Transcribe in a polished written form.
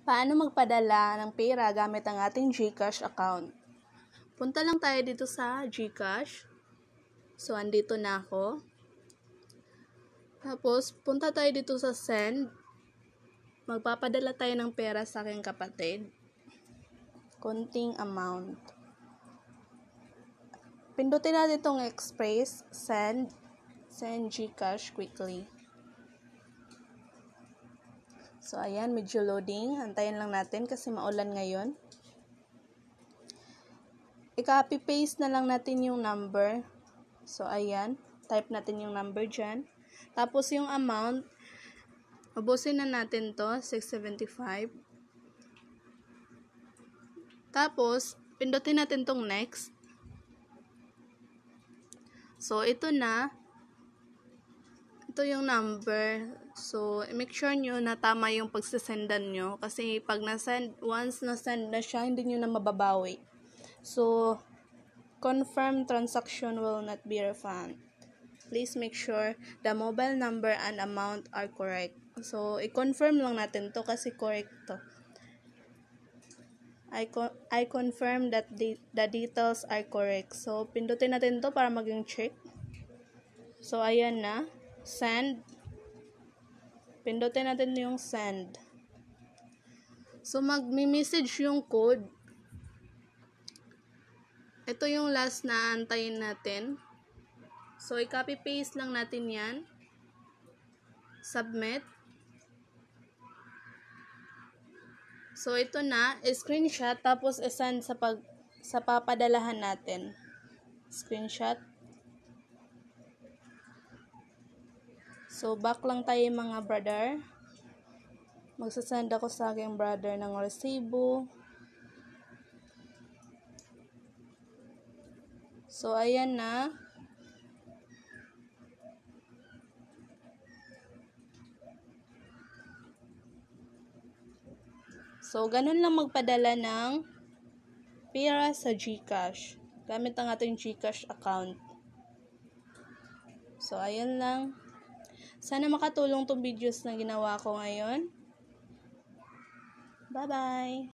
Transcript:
Paano magpadala ng pera gamit ang ating GCash account? Punta lang tayo dito sa GCash. So, andito na ako. Tapos, punta tayo dito sa send. Magpapadala tayo ng pera sa aking kapatid. Konting amount. Pindutin natin itong express, send GCash quickly. So, ayan, medyo loading. Antayin lang natin kasi maulan ngayon. I-copy-paste na lang natin yung number. So, ayan. Type natin yung number dyan. Tapos, yung amount, ubusin na natin to, 675. Tapos, pindutin natin tong next. So, ito na. Ito yung number. So, make sure nyo na tama yung pagsisendan nyo. Kasi pag once na-send na siya, hindi nyo na mababawi. So, confirm transaction will not be refunded. Please make sure the mobile number and amount are correct. So, i-confirm lang natin to kasi correct to. I confirm that the details are correct. So, pindutin natin to para maging check. So, ayan na. Send. Pindutin natin yung send. So, magmi-message yung code. Ito yung last na antayin natin. So, i-copy-paste lang natin yan. Submit. So, ito na. I-screenshot tapos i-send sa papadalahan natin. Screenshot. So, back lang tayo mga brother. Magsasend ako sa aking brother ng resibo. So, ayan na. So, ganun lang magpadala ng pera sa GCash. Gamit ang ating GCash account. So, ayan lang. Sana makatulong tong videos na ginawa ko ngayon. Bye-bye!